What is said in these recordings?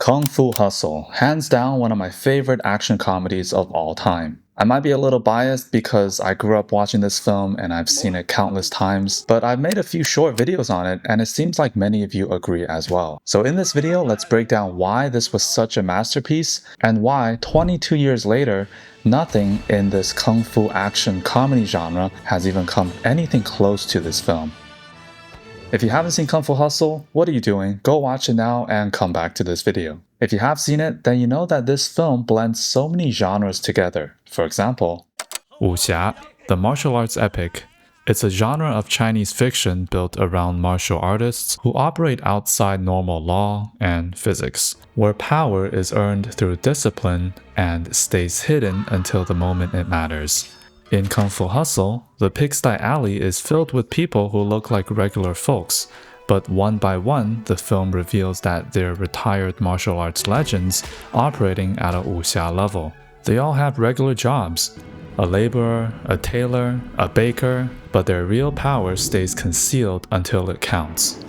Kung Fu Hustle, hands down one of my favorite action comedies of all time. I might be a little biased because I grew up watching this film and I've seen it countless times, but I've made a few short videos on it and it seems like many of you agree as well. So in this video, let's break down why this was such a masterpiece and why 22 years later, nothing in this Kung Fu action comedy genre has even come anything close to this film. If you haven't seen Kung Fu Hustle, what are you doing? Go watch it now and come back to this video. If you have seen it, then you know that this film blends so many genres together. For example, Wuxia, the martial arts epic. It's a genre of Chinese fiction built around martial artists who operate outside normal law and physics, where power is earned through discipline and stays hidden until the moment it matters. In Kung Fu Hustle, the Pigsty Alley is filled with people who look like regular folks, but one by one, the film reveals that they're retired martial arts legends operating at a wuxia level. They all have regular jobs, a laborer, a tailor, a baker, but their real power stays concealed until it counts.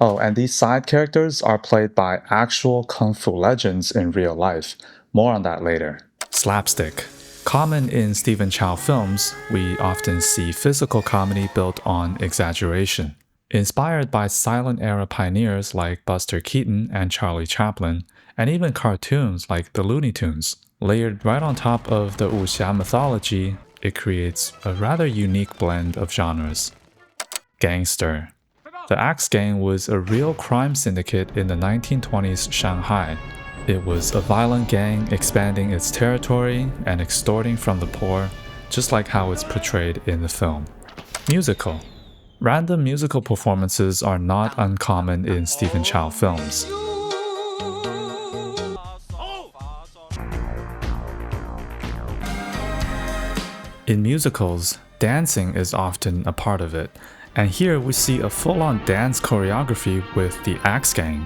Oh, and these side characters are played by actual Kung Fu legends in real life. More on that later. Slapstick. Common in Stephen Chow films, we often see physical comedy built on exaggeration. Inspired by silent era pioneers like Buster Keaton and Charlie Chaplin, and even cartoons like the Looney Tunes. Layered right on top of the wuxia mythology, it creates a rather unique blend of genres. Gangster. The Axe Gang was a real crime syndicate in the 1920s Shanghai. It was a violent gang expanding its territory and extorting from the poor, just like how it's portrayed in the film. Musical. Random musical performances are not uncommon in Stephen Chow films. In musicals, dancing is often a part of it, and here we see a full-on dance choreography with the Axe Gang.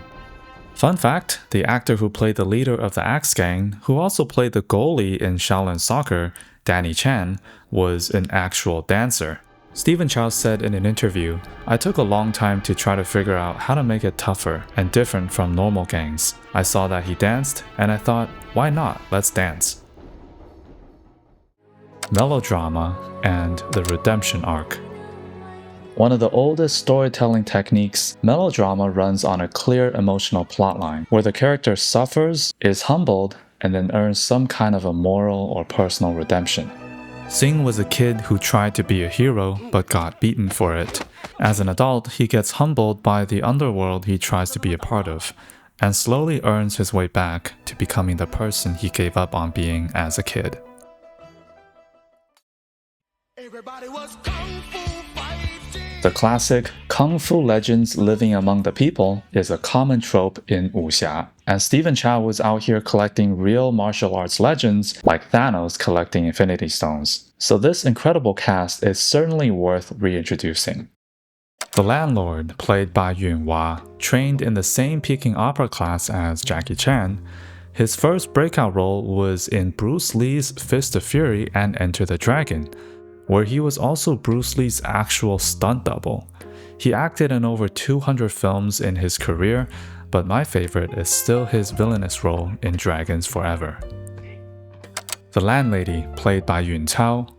Fun fact, the actor who played the leader of the Axe Gang, who also played the goalie in Shaolin Soccer, Danny Chan, was an actual dancer. Stephen Chow said in an interview, "I took a long time to try to figure out how to make it tougher and different from normal gangs. I saw that he danced, and I thought, why not? Let's dance." Melodrama and the redemption arc. One of the oldest storytelling techniques, melodrama runs on a clear emotional plotline, where the character suffers, is humbled, and then earns some kind of a moral or personal redemption. Sing was a kid who tried to be a hero but got beaten for it. As an adult, he gets humbled by the underworld he tries to be a part of, and slowly earns his way back to becoming the person he gave up on being as a kid. The classic Kung Fu legends living among the people is a common trope in wuxia, and Stephen Chow was out here collecting real martial arts legends like Thanos collecting Infinity Stones. So this incredible cast is certainly worth reintroducing. The landlord, played by Yun-Hua, trained in the same Peking opera class as Jackie Chan. His first breakout role was in Bruce Lee's Fist of Fury and Enter the Dragon, where he was also Bruce Lee's actual stunt double. He acted in over 200 films in his career, but my favorite is still his villainous role in Dragons Forever. The landlady, played by Yun Cao.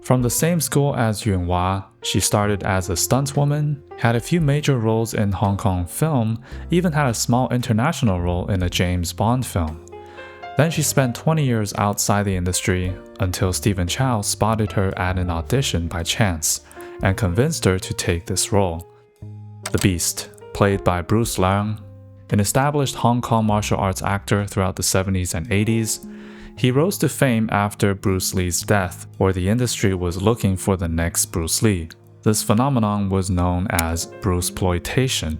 From the same school as Yun-Hua, she started as a stuntwoman, had a few major roles in Hong Kong film, even had a small international role in a James Bond film. Then she spent 20 years outside the industry until Stephen Chow spotted her at an audition by chance and convinced her to take this role. The Beast, played by Bruce Leung, an established Hong Kong martial arts actor throughout the 70s and 80s, he rose to fame after Bruce Lee's death, where the industry was looking for the next Bruce Lee. This phenomenon was known as Bruceploitation.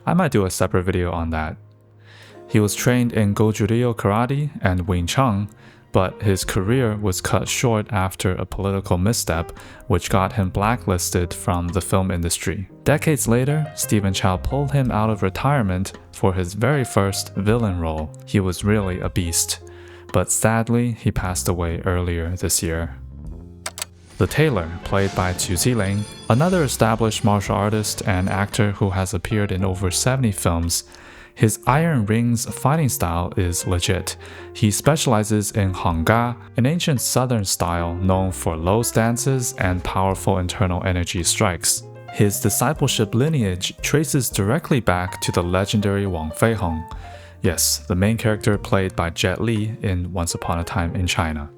I might do a separate video on that. He was trained in Goju-ryu karate and Wing Chun, but his career was cut short after a political misstep, which got him blacklisted from the film industry. Decades later, Stephen Chow pulled him out of retirement for his very first villain role. He was really a beast, but sadly, he passed away earlier this year. The Tailor, played by Chu Ziling, another established martial artist and actor who has appeared in over 70 films. His Iron Rings fighting style is legit. He specializes in Hangga, an ancient southern style known for low stances and powerful internal energy strikes. His discipleship lineage traces directly back to the legendary Wang Feiheng. Yes, the main character played by Jet Li in Once Upon a Time in China.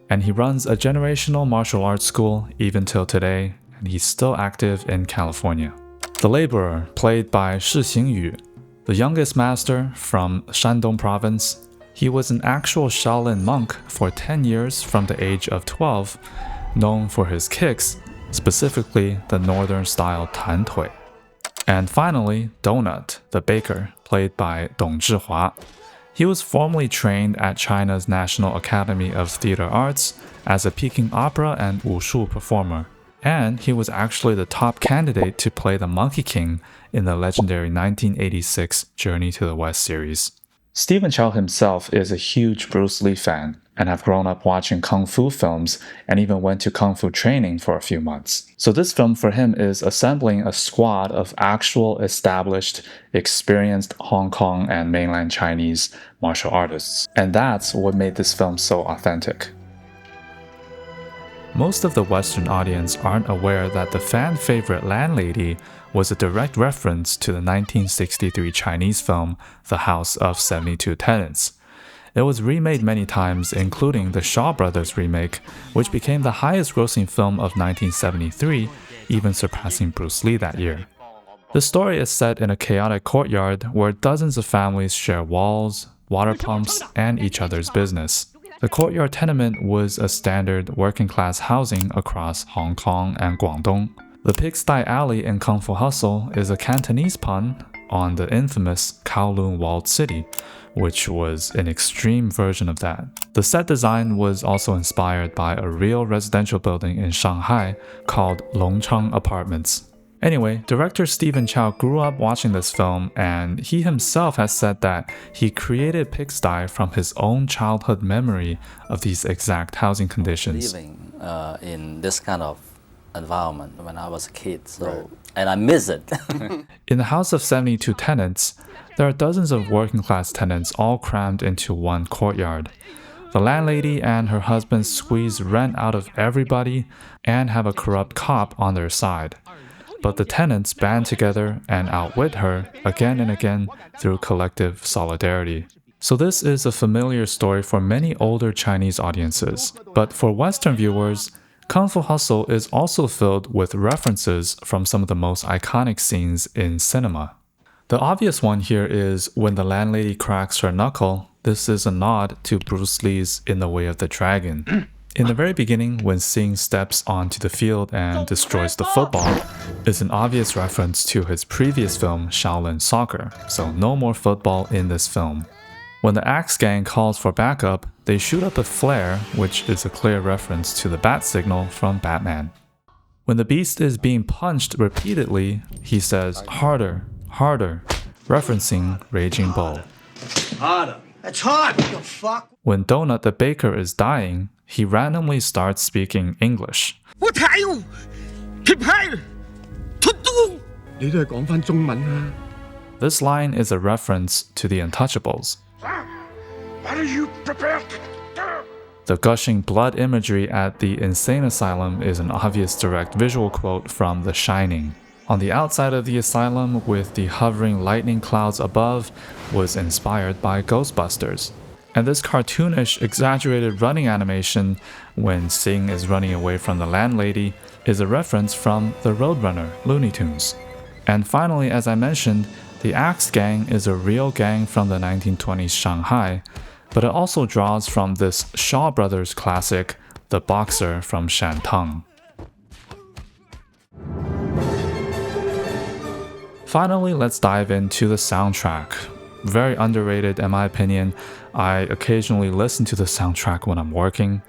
And he runs a generational martial arts school even till today, and he's still active in California. The Laborer, played by Shi Xingyu, the youngest master from Shandong province. He was an actual Shaolin monk for 10 years from the age of 12, known for his kicks, specifically the northern-style Tan Tui. And finally, Donut, the baker, played by Dong Zhihua. He was formerly trained at China's National Academy of Theater Arts as a Peking opera and wushu performer, and he was actually the top candidate to play the Monkey King in the legendary 1986 Journey to the West series. Stephen Chow himself is a huge Bruce Lee fan and have grown up watching kung fu films and even went to kung fu training for a few months. So this film for him is assembling a squad of actual established, experienced Hong Kong and mainland Chinese martial artists. And that's what made this film so authentic. Most of the Western audience aren't aware that the fan favorite landlady was a direct reference to the 1963 Chinese film The House of 72 Tenants. It was remade many times, including the Shaw Brothers remake, which became the highest grossing film of 1973, even surpassing Bruce Lee that year. The story is set in a chaotic courtyard where dozens of families share walls, water pumps, and each other's business. The courtyard tenement was a standard working-class housing across Hong Kong and Guangdong. The Pigsty Alley in Kung Fu Hustle is a Cantonese pun on the infamous Kowloon Walled City, which was an extreme version of that. The set design was also inspired by a real residential building in Shanghai called Longchang Apartments. Anyway, director Stephen Chow grew up watching this film, and he himself has said that he created Pigsty from his own childhood memory of these exact housing conditions. Living in this kind of environment when I was a kid, and I miss it. In the House of 72 Tenants, there are dozens of working-class tenants all crammed into one courtyard. The landlady and her husband squeeze rent out of everybody and have a corrupt cop on their side. But the tenants band together and outwit her again and again through collective solidarity. So this is a familiar story for many older Chinese audiences. But for Western viewers, Kung Fu Hustle is also filled with references from some of the most iconic scenes in cinema. The obvious one here is when the landlady cracks her knuckle. This is a nod to Bruce Lee's In the Way of the Dragon. In the very beginning, when Sing steps onto the field and destroys the football, is an obvious reference to his previous film Shaolin Soccer, so no more football in this film. When the Axe Gang calls for backup, they shoot up a flare, which is a clear reference to the bat signal from Batman. When the Beast is being punched repeatedly, he says, "Harder, harder," referencing Raging Bull. Harder. That's hard. What the fuck? When Donut the baker is dying, he randomly starts speaking English. 我睇喎，貼牌，出刀。你都係講返中文啊。 This line is a reference to the Untouchables. What are you prepared to do? The gushing blood imagery at the insane asylum is an obvious direct visual quote from The Shining. On the outside of the asylum, with the hovering lightning clouds above, was inspired by Ghostbusters. And this cartoonish, exaggerated running animation when Sing is running away from the landlady is a reference from the Roadrunner Looney Tunes. And finally, as I mentioned, the Axe Gang is a real gang from the 1920s Shanghai, but it also draws from this Shaw Brothers classic, The Boxer from Shantung. Finally, let's dive into the soundtrack. Very underrated in my opinion. I occasionally listen to the soundtrack when I'm working.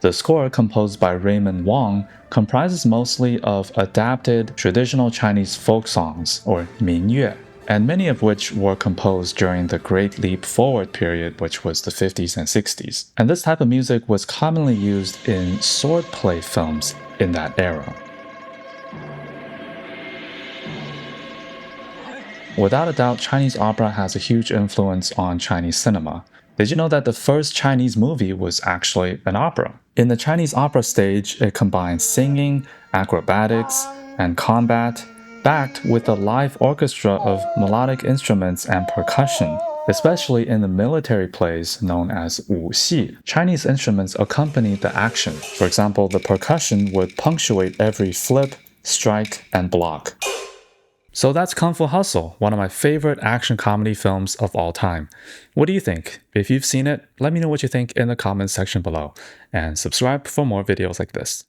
The score, composed by Raymond Wong, comprises mostly of adapted traditional Chinese folk songs, or minyue, and many of which were composed during the Great Leap Forward period, which was the 50s and 60s. And this type of music was commonly used in swordplay films in that era. Without a doubt, Chinese opera has a huge influence on Chinese cinema. Did you know that the first Chinese movie was actually an opera? In the Chinese opera stage, it combines singing, acrobatics, and combat, backed with a live orchestra of melodic instruments and percussion. Especially in the military plays known as Wuxia, Chinese instruments accompany the action. For example, the percussion would punctuate every flip, strike, and block. So that's Kung Fu Hustle, one of my favorite action comedy films of all time. What do you think? If you've seen it, let me know what you think in the comments section below, and subscribe for more videos like this.